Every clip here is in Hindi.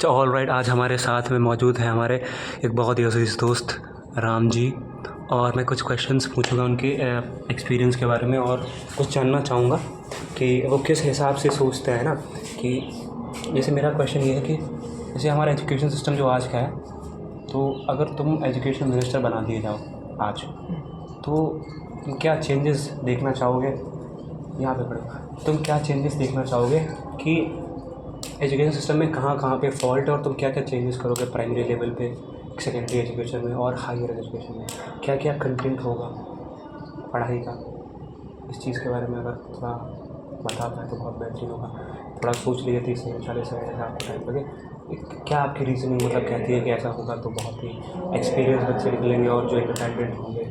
ऑल राइट, आज हमारे साथ में मौजूद है हमारे एक बहुत ही अजीज़ दोस्त राम जी, और मैं कुछ क्वेश्चंस पूछूंगा उनके एक्सपीरियंस के बारे में और कुछ जानना चाहूँगा कि वो किस हिसाब से सोचते हैं ना। कि जैसे मेरा क्वेश्चन ये है कि जैसे हमारा एजुकेशन सिस्टम जो आज का है, तो अगर तुम एजुकेशन मिनिस्टर बना दिए जाओ आज, तो तुम क्या चेंजेस देखना चाहोगे? यहाँ पे पढ़ो, तुम क्या चेंजेस देखना चाहोगे कि एजुकेशन सिस्टम में कहाँ कहाँ पे फॉल्ट है, और तुम क्या क्या चेंजेस करोगे प्राइमरी लेवल पे, सेकेंडरी एजुकेशन में और हायर एजुकेशन में? क्या क्या कंटेंट होगा पढ़ाई का? इस चीज़ के बारे में अगर थोड़ा बता पाए तो बहुत बेहतरीन होगा। थोड़ा सोच लिए 30 से 40 सेकंड जैसा आपको टाइम लगे। क्या आपकी रीजनिंग मतलब कहती है कि ऐसा होगा तो बहुत ही एक्सपीरियंस बच्चे निकलेंगे और जो इंडिपेंडेंट होंगे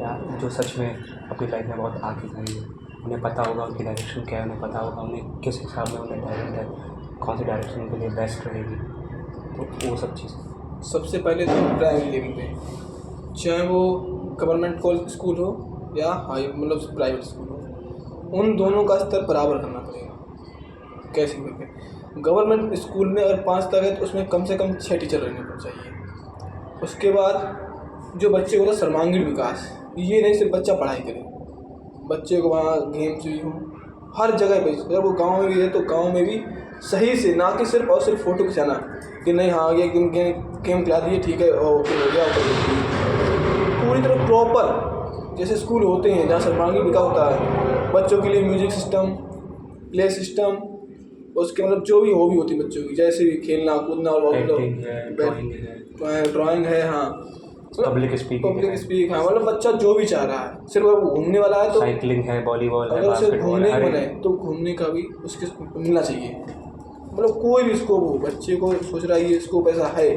या जो सच में अपनी लाइफ में बहुत आगे जाएंगे, उन्हें पता होगा उनकी डायरेक्शन क्या है, उन्हें पता होगा उन्हें किस हिसाब में उन्हें टैलेंट है, कौन सी डायरेक्शन उनके लिए बेस्ट रहेगी, तो वो सब चीज़ें। सबसे पहले तो प्राइमरी लेवल पे, चाहे वो गवर्नमेंट कॉलेज स्कूल हो या हाई मतलब प्राइवेट स्कूल हो, उन दोनों का स्तर बराबर करना पड़ेगा। कैसे करके? गवर्नमेंट स्कूल में अगर 5 तक है तो उसमें कम से कम 6 टीचर रहने चाहिए। उसके बाद जो बच्चे को सर्वांगीण विकास, ये नहीं सिर्फ बच्चा पढ़ाई करे, बच्चे को वहाँ गेम्स भी हो हर जगह पे। अगर वो गाँव में भी है तो गाँव में भी सही से, ना कि सिर्फ और सिर्फ फ़ोटो खिंचाना कि नहीं हाँ ये गेम खिला दिए ठीक है और फिर हो गया। पूरी तरह प्रॉपर जैसे स्कूल होते हैं जहाँ सर्वांगीण विकास होता है, बच्चों के लिए म्यूजिक सिस्टम, प्ले सिस्टम, उसके मतलब जो भी हॉबी होती है बच्चों की, जैसे भी खेलना कूदना और ड्राइंग है, हाँ पब्लिक स्पीक, हाँ मतलब बच्चा जो भी चाह रहा है, सिर्फ अगर वो घूमने वाला है तो साइकिलिंग है, वॉलीबॉल है, अगर उसे बास्केटबॉल घूमने है, ही बने तो घूमने का भी उसके मिलना चाहिए। मतलब कोई भी स्कोप हो, बच्चे को सोच रहा है ये स्कोप ऐसा है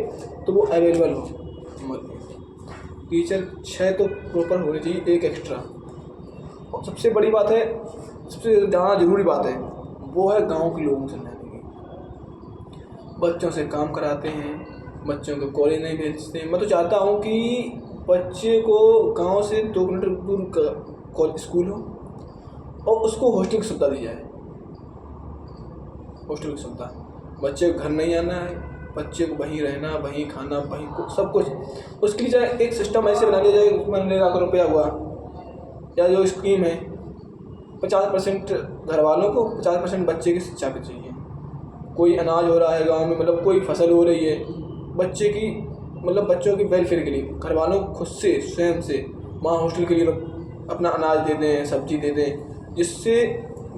तो वो अवेलेबल हो। टीचर 6 तो प्रॉपर होने चाहिए, एक एक्स्ट्रा। और सबसे बड़ी बात है, सबसे ज़्यादा ज़रूरी बात है, वो है गांव के लोगों से मिलने की। बच्चों से काम कराते हैं, बच्चों को कॉलेज नहीं भेजते हैं। मैं तो चाहता हूँ कि बच्चे को गांव से 2 किलोमीटर दूर कॉलेज स्कूल हो और उसको हॉस्टल की सुविधा दी जाए। हॉस्टल की सुविधा, बच्चे को घर नहीं आना है, बच्चे को वहीं रहना, वहीं खाना, वहीं सब कुछ। उसके लिए चाहे एक सिस्टम ऐसे बना लिया जाए, उसमें लाख रुपया हुआ या जो स्कीम है 50% घर वालों को, 50% बच्चे की शिक्षा की चाहिए। कोई अनाज हो रहा है गांव में, मतलब कोई फसल हो रही है, बच्चे की मतलब बच्चों की वेलफेयर के लिए घर वालों को खुद से स्वयं से वहाँ हॉस्टल के लिए अपना अनाज दे दें, सब्जी दे दें, जिससे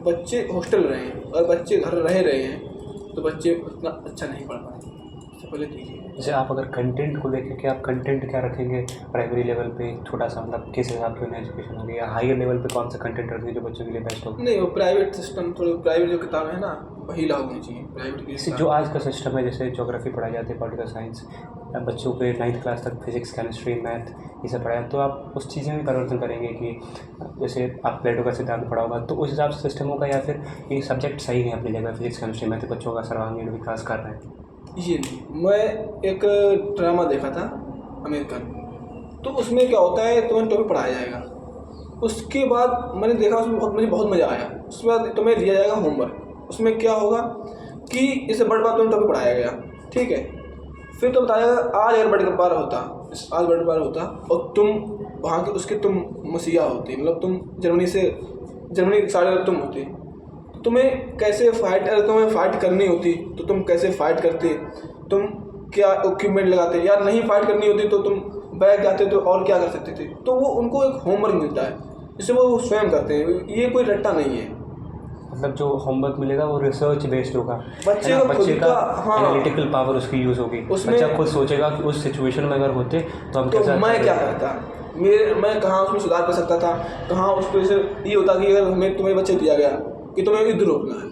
बच्चे हॉस्टल रहें। और बच्चे घर रह रहे हैं तो बच्चे उतना अच्छा नहीं पढ़ पाए। सबसे पहले दीजिए। जैसे आप अगर कंटेंट को लेकर के आप कंटेंट क्या रखेंगे प्राइमरी लेवल पे, छोटा सा मतलब किस हिसाब की उन्हें एजुकेशन होगी, या हायर लेवल पे कौन सा कंटेंट रखेंगे जो बच्चों के लिए बेस्ट होगा? नहीं, वो प्राइवेट सिस्टम, थोड़ी प्राइवेट जो किताब है ना वही लागू होनी चाहिए प्राइवेट की। जो आज का सिस्टम है, जैसे ज्योग्राफी पढ़ाई जाती है, पॉलिटिकल साइंस, बच्चों को 9th क्लास तक फिजिक्स, केमिस्ट्री, मैथ ये सब पढ़ाया, तो आप उस चीज़ें में परिवर्तन करेंगे कि जैसे आप प्लेटो का सिद्धांत पढ़ा होगा तो उस हिसाब से सिस्टम होगा, या फिर ये सब्जेक्ट सही है अपनी जगह, फिजिक्स केमिस्ट्री मैथ बच्चों का सर्वांगीण विकास कर रहे हैं? ये नहीं, मैं एक ड्रामा देखा था अमेरिकन, तो उसमें क्या होता है, तुम्हें टॉपिक पढ़ाया जाएगा, उसके बाद मैंने देखा उसमें मुझे बहुत मज़ा आया। उसके बाद तुम्हें दिया जाएगा होमवर्क। उसमें क्या होगा कि इससे बड़ी बात तुम्हें टॉपिक पढ़ाया गया, ठीक है, फिर तो बताएगा आज अगर बड़ी बार होता, आज बड़ी बार होता और तुम वहाँ के उसके तुम मसीहा होती, मतलब तुम जर्मनी के सारे तुम होती, तुम्हें कैसे फाइट, अगर तुम्हें फाइट करनी होती तो तुम कैसे फाइट करते, तुम क्या इक्विपमेंट लगाते, या नहीं फाइट करनी होती तो तुम बैग जाते तो और क्या कर सकते थे। तो वो उनको एक होमवर्क मिलता है जिसे वो स्वयं करते हैं, ये कोई रट्टा नहीं है। मतलब जो होमवर्क मिलेगा वो रिसर्च बेस्ड होगा, बच्चे का हाँ एनालिटिकल पावर उसकी यूज़ होगी, बच्चा खुद सोचेगा कि उस सिचुएशन में अगर होते तो हम कैसा, मैं क्या करता, मैं कहाँ उसमें सुधार कर सकता था, कहाँ उसको जैसे ये होता कि अगर हमें तुम्हें बच्चे दिया गया कि तुम्हें युद्ध रोकना है,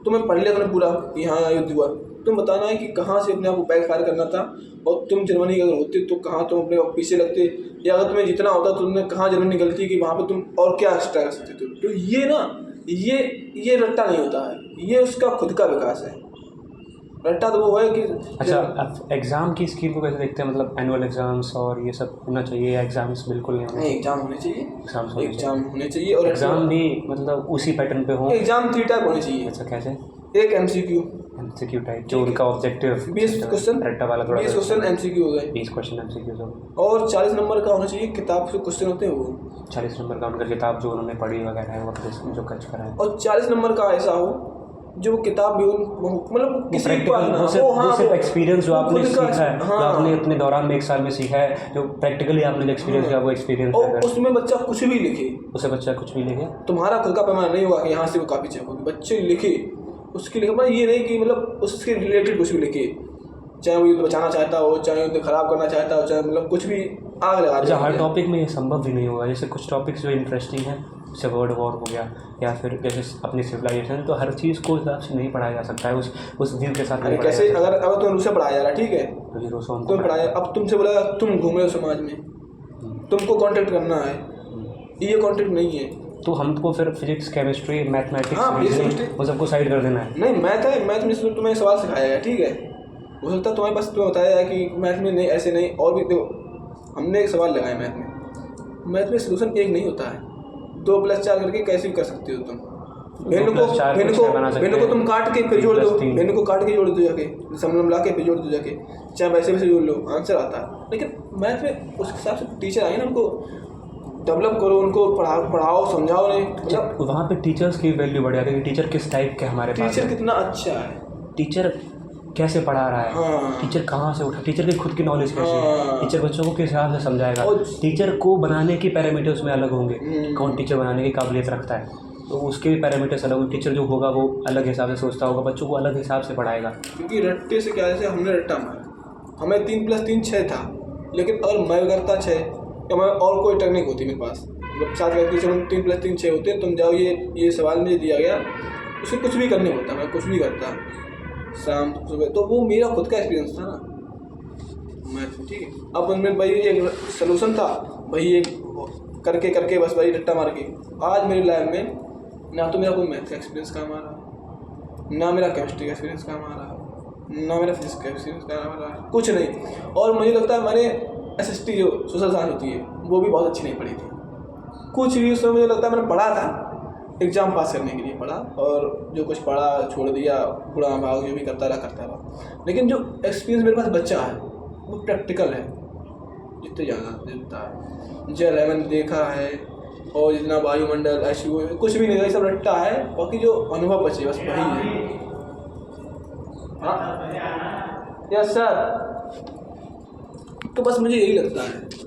तुम्हें पढ़ लिया तुमने पूरा कि हाँ युद्ध हुआ, तुम बताना है कि कहाँ से अपने आप को बैक फायर करना था, और तुम जर्मनी अगर होते तो कहाँ तुम अपने पीछे लगते, या अगर तुम्हें जितना होता तो तुमने कहाँ जर्मनी गलती कि वहाँ पे तुम और क्या एक्स्ट्रा कर सकते थे। तो ये ना ये रट्टा नहीं होता है, ये उसका खुद का विकास है। रट्टा तो वो है कि अच्छा, आप एग्ज़ाम की स्कीम को कैसे देखते हैं? मतलब एनुअल एग्जाम्स और ये सब होना चाहिए, एग्जाम्स बिल्कुल नहीं होने? एग्जाम होने चाहिए, एग्जाम होने चाहिए और एग्ज़ाम भी मतलब उसी पैटर्न पे हो। एग्जाम 3 टाइप होने चाहिए। अच्छा, कैसे? एक MCQ MCQ टाइप जो उनका ऑब्जेक्टिव 20 क्वेश्चन, रट्टा वाला थोड़ा 20 क्वेश्चन MCQ हो गए 20 क्वेश्चन MCQ हो, और 40 नंबर का होना चाहिए किताब से क्वेश्चन होते हैं वो, 40 नंबर का उनका किताब जो उन्होंने पढ़ी वगैरह है वो जो कच करा है, और 40 नंबर का ऐसा हो जो वो किताब भी मतलब किसी प्रैक्टिकल को वो सिर्फ एक्सपीरियंस जो आपने सीखा है, हाँ, जो आपने अपने दौरान में 1 साल में सीखा है, जो प्रैक्टिकली आपने जो एक्सपीरियंस किया वो एक्सपीरियंस है। और उसमें बच्चा कुछ भी लिखे, उसे बच्चा कुछ भी लिखे, तुम्हारा खुद का पैमाना नहीं होगा कि यहाँ से वो काफ़ी चेक होगी, बच्चे लिखे उसके लिए, मतलब ये नहीं कि मतलब उसके रिलेटेड कुछ भी लिखे, चाहे वो युद्ध बचाना चाहता हो, चाहे युद्ध खराब करना चाहता हो, चाहे मतलब कुछ भी आग लगा दे। हर टॉपिक में ये संभव भी नहीं होगा, जैसे कुछ टॉपिक्स जो इंटरेस्टिंग है जैसे वर्ल्ड वॉर हो गया या फिर जैसे अपनी सिविलाइजेशन, तो हर चीज़ को हिसाब से नहीं पढ़ाया जा सकता है, उस व्यू के साथ नहीं कैसे अगर तुम रूस से पढ़ाया जा रहा है, ठीक है, तुम पढ़ाया, अब तुमसे बोला तुम घूम रहे हो समाज में, तुमको कॉन्टेक्ट करना है, ये कॉन्टेक्ट नहीं है, तो हमको फिर फिजिक्स केमिस्ट्री मैथमेटिक्स हाँ, वो सबको साइड कर देना है। नहीं मैथ है, मैथ में तुम्हें सवाल सिखाया है, ठीक है, हो सकता है तुम्हारे पास तुम्हें बताया है कि मैथ में नहीं ऐसे नहीं, और भी देखो हमने एक सवाल लगाया मैथ में सोल्यूशन एक नहीं होता है, 2 + 4 करके कैसे भी कर सकते हो तुम, भिन्न को तुम काट के फिर जोड़ दो, भिन्न को काट के जोड़ दो जाके, समलम ला के फिर जोड़ दो जाके, चाहे वैसे वैसे जोड़ लो, आंसर आता है। लेकिन मैथ में उस हिसाब से टीचर आए ना, उनको डेवलप करो, उनको पढ़ाओ समझाओ, नहीं मतलब वहाँ पे टीचर्स की वैल्यू बढ़ जाती है कि टीचर किस टाइप के हमारे पास टीचर कितना अच्छा है, टीचर कैसे पढ़ा रहा है, हाँ, टीचर कहाँ से उठा, टीचर की खुद की नॉलेज कैसी है, टीचर बच्चों को किस हिसाब से समझाएगा, और टीचर को बनाने की पैरामीटर्स में अलग होंगे, कौन टीचर बनाने की काबिलियत रखता है, तो उसके भी पैरामीटर्स अलग होंगे, टीचर जो होगा वो अलग हिसाब से सोचता होगा, बच्चों को अलग हिसाब से पढ़ाएगा। क्योंकि रट्टे से क्या, जैसे हमने रट्टा मारा, हमें 3 + 3 6 था, लेकिन अगर मैं करता 6 या मैं और कोई टेक्निक होती मेरे पास, मतलब 7 व्यक्ति से 3 + 3 6 होते, तुम जाओ ये सवाल मुझे दिया गया, उसे कुछ भी करने होता, मैं कुछ भी करता शाम सुबह, तो वो मेरा खुद का एक्सपीरियंस था ना मैथ, ठीक है। अब उनमें भाई एक सोल्यूशन था, भाई एक करके बस भाई रट्टा मार के, आज मेरी लाइफ में ना तो मेरा कोई मैथ का एक्सपीरियंस काम आ रहा, ना मेरा केमिस्ट्री का एक्सपीरियंस काम आ रहा, ना मेरा फिजिक्स का एक्सपीरियंस काम आ रहा, कुछ नहीं। और मुझे लगता है मैंने SST जो सोशल साइंस होती है वो भी बहुत अच्छी नहीं पढ़ी थी, कुछ भी उसमें मुझे लगता है मैंने पढ़ा था एग्ज़ाम पास करने के लिए पढ़ा, और जो कुछ पढ़ा छोड़ दिया, पूरा भाग जो भी करता रहा। लेकिन जो एक्सपीरियंस मेरे पास बच्चा है वो प्रैक्टिकल है, जितने ज़्यादा जितना है जल है मैंने देखा है, और जितना वायुमंडल ऐसी वो कुछ भी नहीं है, सब रट्टा है, बाकी जो अनुभव बचे बस वही है। हाँ यस सर, तो बस मुझे यही लगता है।